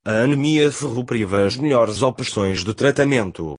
A anemia ferropriva as melhores opções de tratamento.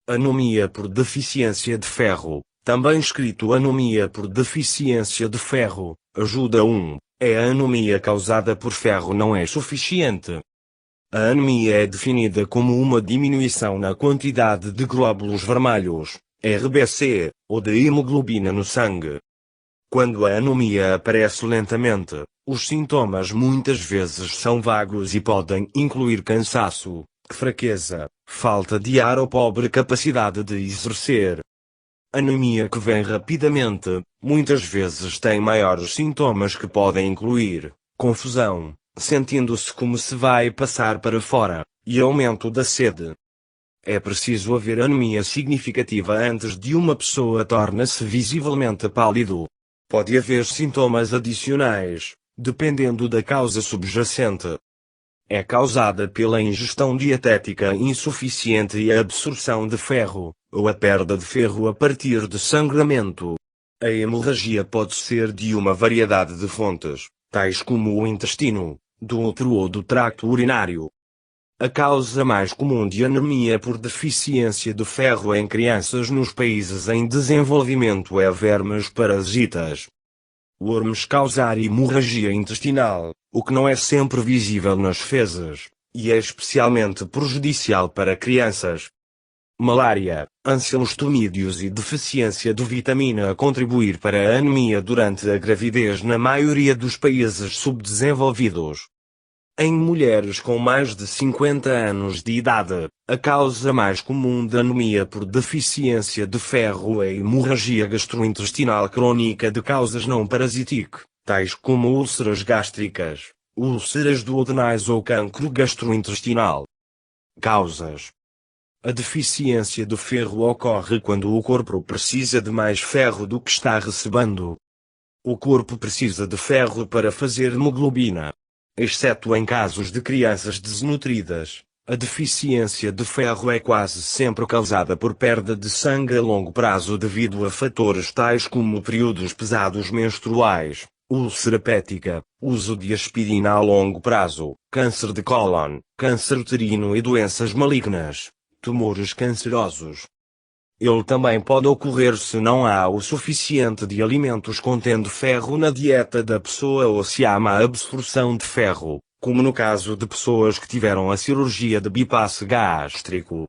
Anemia por deficiência de ferro, também escrito anemia por deficiência de ferro, ajuda 1. É a anemia causada por ferro não é suficiente. A anemia é definida como uma diminuição na quantidade de glóbulos vermelhos, RBC, ou de hemoglobina no sangue. Quando a anemia aparece lentamente, os sintomas muitas vezes são vagos e podem incluir cansaço, fraqueza, falta de ar ou pobre capacidade de exercer. Anemia que vem rapidamente, muitas vezes tem maiores sintomas que podem incluir confusão, sentindo-se como se vai passar para fora, e aumento da sede. É preciso haver anemia significativa antes de uma pessoa torna-se visivelmente pálido. Pode haver sintomas adicionais, dependendo da causa subjacente. É causada pela ingestão dietética insuficiente e a absorção de ferro, ou a perda de ferro a partir de sangramento. A hemorragia pode ser de uma variedade de fontes, tais como o intestino, do útero ou do tracto urinário. A causa mais comum de anemia por deficiência de ferro em crianças nos países em desenvolvimento é vermes parasitas. Worms causar hemorragia intestinal, o que não é sempre visível nas fezes, e é especialmente prejudicial para crianças. Malária, ancilostomídeos e deficiência de vitamina a contribuir para a anemia durante a gravidez na maioria dos países subdesenvolvidos. Em mulheres com mais de 50 anos de idade, a causa mais comum de anemia por deficiência de ferro é hemorragia gastrointestinal crônica de causas não parasitic, tais como úlceras gástricas, úlceras duodenais ou cancro gastrointestinal. Causas. A deficiência de ferro ocorre quando o corpo precisa de mais ferro do que está recebendo. O corpo precisa de ferro para fazer hemoglobina. Exceto em casos de crianças desnutridas, a deficiência de ferro é quase sempre causada por perda de sangue a longo prazo devido a fatores tais como períodos pesados menstruais, úlcera hepática, uso de aspirina a longo prazo, câncer de cólon, câncer uterino e doenças malignas, tumores cancerosos. Ele também pode ocorrer se não há o suficiente de alimentos contendo ferro na dieta da pessoa ou se há má absorção de ferro, como no caso de pessoas que tiveram a cirurgia de bypass gástrico.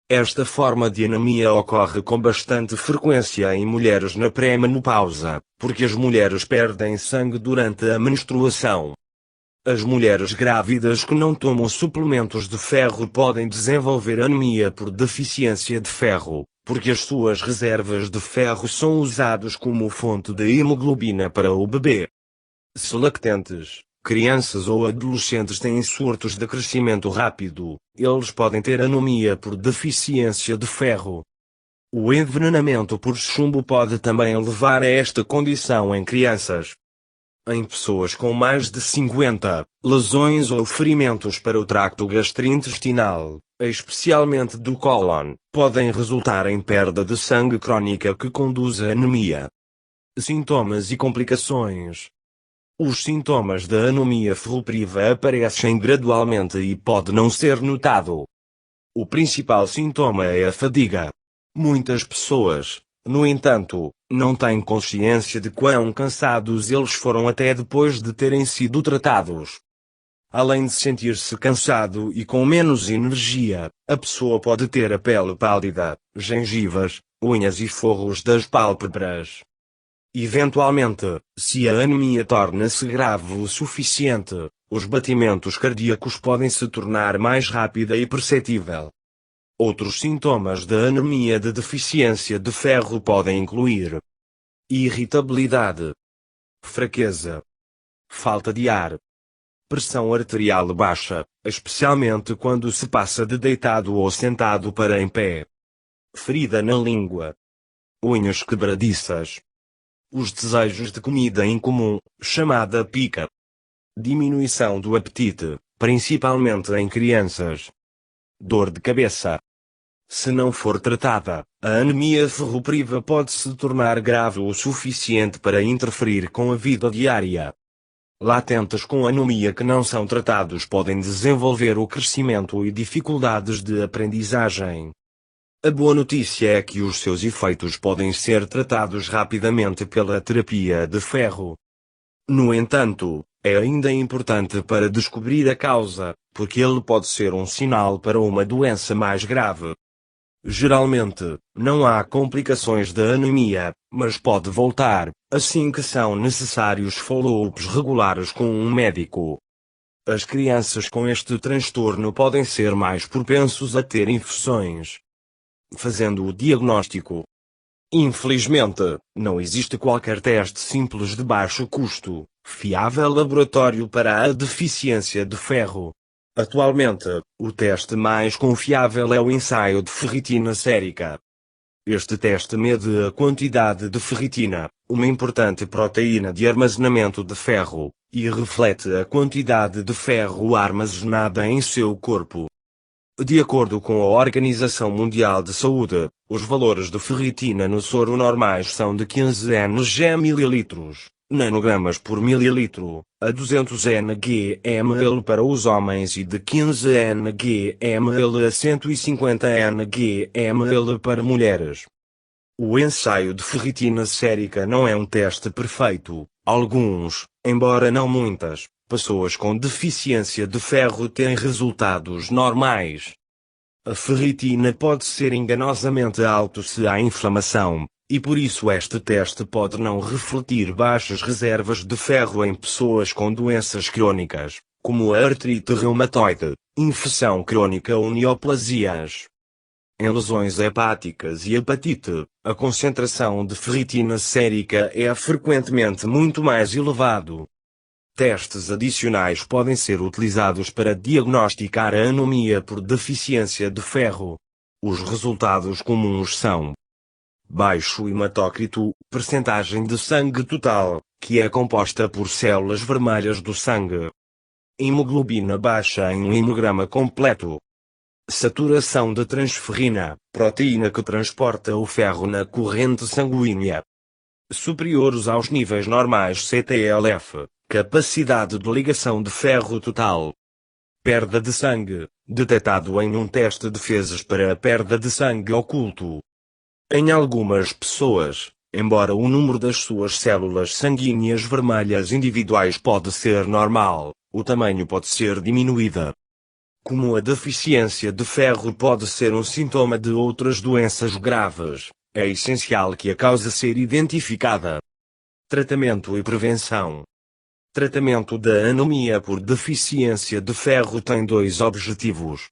Esta forma de anemia ocorre com bastante frequência em mulheres na pré-menopausa, porque as mulheres perdem sangue durante a menstruação. As mulheres grávidas que não tomam suplementos de ferro podem desenvolver anemia por deficiência de ferro, porque as suas reservas de ferro são usadas como fonte de hemoglobina para o bebê. Se lactantes, crianças ou adolescentes têm surtos de crescimento rápido, eles podem ter anemia por deficiência de ferro. O envenenamento por chumbo pode também levar a esta condição em crianças. Em pessoas com mais de 50, lesões ou ferimentos para o tracto gastrointestinal, especialmente do cólon, podem resultar em perda de sangue crônica que conduz à anemia. Sintomas e complicações. Os sintomas da anemia ferropriva aparecem gradualmente e pode não ser notado. O principal sintoma é a fadiga. Muitas pessoas, no entanto, não têm consciência de quão cansados eles foram até depois de terem sido tratados. Além de sentir-se cansado e com menos energia, a pessoa pode ter a pele pálida, gengivas, unhas e forros das pálpebras. Eventualmente, se a anemia torna-se grave o suficiente, os batimentos cardíacos podem se tornar mais rápida e perceptível. Outros sintomas da anemia de deficiência de ferro podem incluir irritabilidade, fraqueza, falta de ar, pressão arterial baixa, especialmente quando se passa de deitado ou sentado para em pé, ferida na língua, unhas quebradiças, os desejos de comida incomum, chamada pica, diminuição do apetite, principalmente em crianças, dor de cabeça. Se não for tratada, a anemia ferropriva pode se tornar grave o suficiente para interferir com a vida diária. latentes com anemia que não são tratados podem desenvolver o crescimento e dificuldades de aprendizagem. A boa notícia é que os seus efeitos podem ser tratados rapidamente pela terapia de ferro. No entanto, é ainda importante para descobrir a causa, porque ele pode ser um sinal para uma doença mais grave. Geralmente, não há complicações da anemia, mas pode voltar, assim que são necessários follow-ups regulares com um médico. As crianças com este transtorno podem ser mais propensos a ter infecções. Fazendo o diagnóstico. Infelizmente, não existe qualquer teste simples de baixo custo, fiável laboratório para a deficiência de ferro. Atualmente, o teste mais confiável é o ensaio de ferritina sérica. Este teste mede a quantidade de ferritina, uma importante proteína de armazenamento de ferro, e reflete a quantidade de ferro armazenada em seu corpo. De acordo com a Organização Mundial de Saúde, os valores de ferritina no soro normais são de 15 ng/ml, nanogramas por mililitro, a 200 ng/ml para os homens e de 15 ng/ml a 150 ng/ml para mulheres. O ensaio de ferritina sérica não é um teste perfeito. Alguns, embora não muitas, pessoas com deficiência de ferro têm resultados normais. A ferritina pode ser enganosamente alta se há inflamação, e por isso este teste pode não refletir baixas reservas de ferro em pessoas com doenças crônicas, como a artrite reumatoide, infecção crônica ou neoplasias. Em lesões hepáticas e hepatite, a concentração de ferritina sérica é frequentemente muito mais elevado. Testes adicionais podem ser utilizados para diagnosticar a anemia por deficiência de ferro. Os resultados comuns são: baixo hematócrito, percentagem de sangue total, que é composta por células vermelhas do sangue. Hemoglobina baixa em um hemograma completo. Saturação de transferrina, proteína que transporta o ferro na corrente sanguínea, superiores aos níveis normais CTLF, capacidade de ligação de ferro total. Perda de sangue, detectado em um teste de fezes para a perda de sangue oculto. Em algumas pessoas, embora o número das suas células sanguíneas vermelhas individuais pode ser normal, o tamanho pode ser diminuída. Como a deficiência de ferro pode ser um sintoma de outras doenças graves, é essencial que a causa seja identificada. Tratamento e prevenção. Tratamento da anemia por deficiência de ferro tem dois objetivos.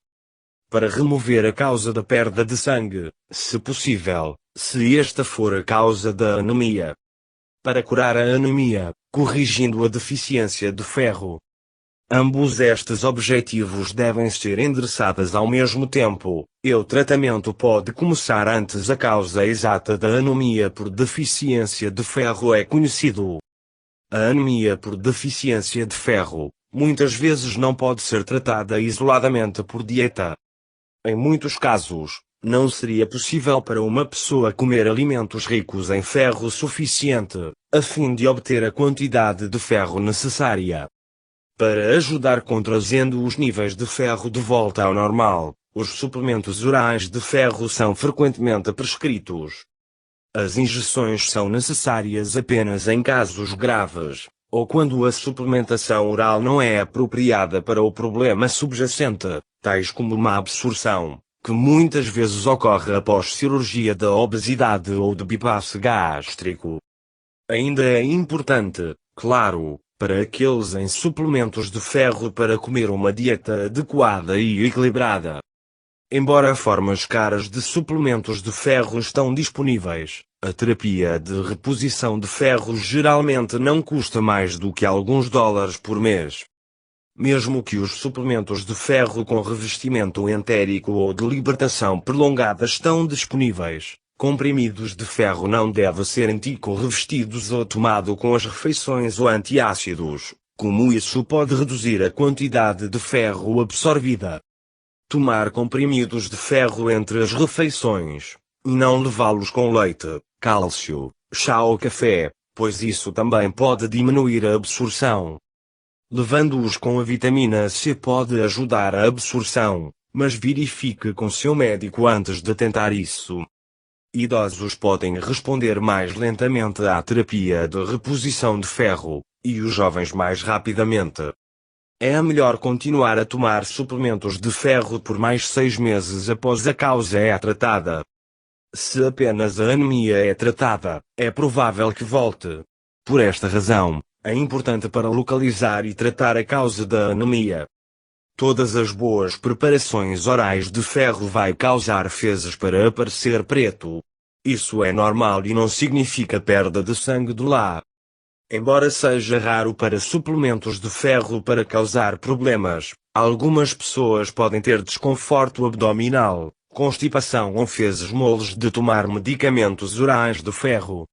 Para remover a causa da perda de sangue, se possível, se esta for a causa da anemia. Para curar a anemia, corrigindo a deficiência de ferro. Ambos estes objetivos devem ser endereçados ao mesmo tempo, e o tratamento pode começar antes a causa exata da anemia por deficiência de ferro é conhecido. A anemia por deficiência de ferro, muitas vezes não pode ser tratada isoladamente por dieta. Em muitos casos, não seria possível para uma pessoa comer alimentos ricos em ferro suficiente, a fim de obter a quantidade de ferro necessária. Para ajudar trazendo os níveis de ferro de volta ao normal, os suplementos orais de ferro são frequentemente prescritos. As injeções são necessárias apenas em casos graves, ou quando a suplementação oral não é apropriada para o problema subjacente, tais como má absorção, que muitas vezes ocorre após cirurgia da obesidade ou de bypass gástrico. Ainda é importante, claro, para aqueles em suplementos de ferro para comer uma dieta adequada e equilibrada. Embora formas caras de suplementos de ferro estão disponíveis, a terapia de reposição de ferro geralmente não custa mais do que alguns dólares por mês. Mesmo que os suplementos de ferro com revestimento entérico ou de libertação prolongada estão disponíveis, comprimidos de ferro não devem ser anticorrevestidos ou tomado com as refeições ou antiácidos, como isso pode reduzir a quantidade de ferro absorvida. Tomar comprimidos de ferro entre as refeições, e não levá-los com leite, cálcio, chá ou café, pois isso também pode diminuir a absorção. Levando-os com a vitamina C pode ajudar a absorção, mas verifique com seu médico antes de tentar isso. Idosos podem responder mais lentamente à terapia de reposição de ferro, e os jovens mais rapidamente. É melhor continuar a tomar suplementos de ferro por mais 6 meses após a causa é tratada. Se apenas a anemia é tratada, é provável que volte. Por esta razão, é importante para localizar e tratar a causa da anemia. Todas as boas preparações orais de ferro vai causar fezes para aparecer preto. Isso é normal e não significa perda de sangue do lá. Embora seja raro para suplementos de ferro para causar problemas, algumas pessoas podem ter desconforto abdominal, constipação ou fezes moles de tomar medicamentos orais de ferro.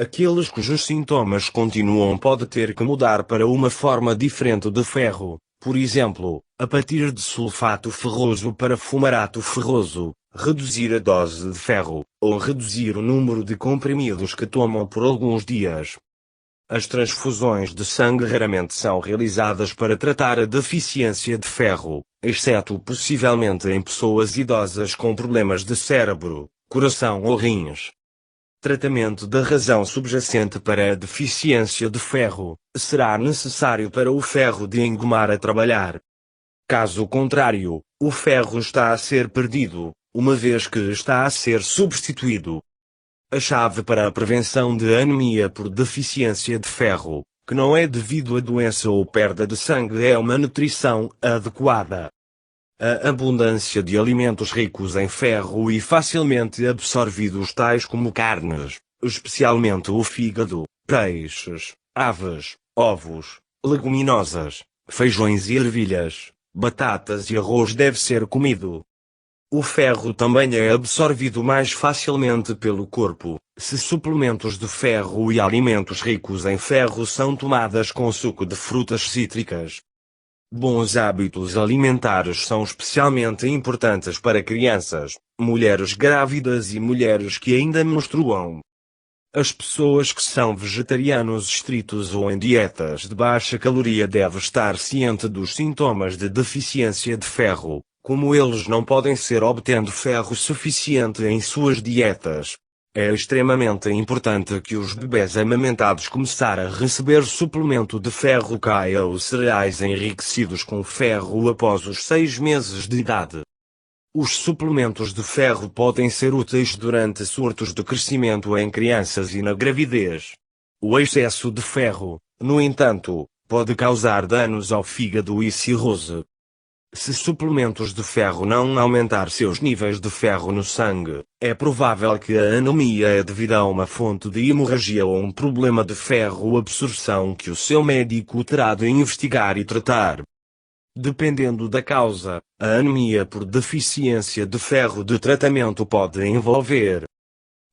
Aqueles cujos sintomas continuam podem ter que mudar para uma forma diferente de ferro, por exemplo, a partir de sulfato ferroso para fumarato ferroso, reduzir a dose de ferro, ou reduzir o número de comprimidos que tomam por alguns dias. As transfusões de sangue raramente são realizadas para tratar a deficiência de ferro, exceto possivelmente em pessoas idosas com problemas de cérebro, coração ou rins. Tratamento da razão subjacente para a deficiência de ferro será necessário para o ferro de engomar a trabalhar. Caso contrário, o ferro está a ser perdido, uma vez que está a ser substituído. A chave para a prevenção de anemia por deficiência de ferro, que não é devido a doença ou perda de sangue, é uma nutrição adequada. A abundância de alimentos ricos em ferro e facilmente absorvidos tais como carnes, especialmente o fígado, peixes, aves, ovos, leguminosas, feijões e ervilhas, batatas e arroz deve ser comido. O ferro também é absorvido mais facilmente pelo corpo, se suplementos de ferro e alimentos ricos em ferro são tomados com suco de frutas cítricas. Bons hábitos alimentares são especialmente importantes para crianças, mulheres grávidas e mulheres que ainda menstruam. As pessoas que são vegetarianos estritos ou em dietas de baixa caloria devem estar cientes dos sintomas de deficiência de ferro, como eles não podem ser obtendo ferro suficiente em suas dietas. É extremamente importante que os bebês amamentados começarem a receber suplemento de ferro caia ou cereais enriquecidos com ferro após os 6 meses de idade. Os suplementos de ferro podem ser úteis durante surtos de crescimento em crianças e na gravidez. O excesso de ferro, no entanto, pode causar danos ao fígado e cirrose. Se suplementos de ferro não aumentar seus níveis de ferro no sangue, é provável que a anemia é devida a uma fonte de hemorragia ou um problema de ferro absorção que o seu médico terá de investigar e tratar. Dependendo da causa, a anemia por deficiência de ferro de tratamento pode envolver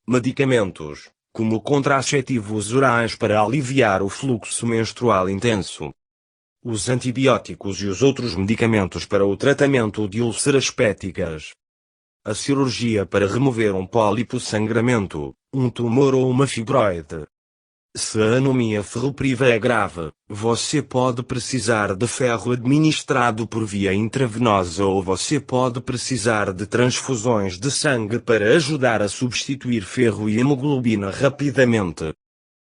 medicamentos, como contraceptivos orais para aliviar o fluxo menstrual intenso, os antibióticos e os outros medicamentos para o tratamento de úlceras pépticas, a cirurgia para remover um pólipo, sangramento, um tumor ou uma fibroide. Se a anemia ferropriva é grave, você pode precisar de ferro administrado por via intravenosa ou você pode precisar de transfusões de sangue para ajudar a substituir ferro e hemoglobina rapidamente.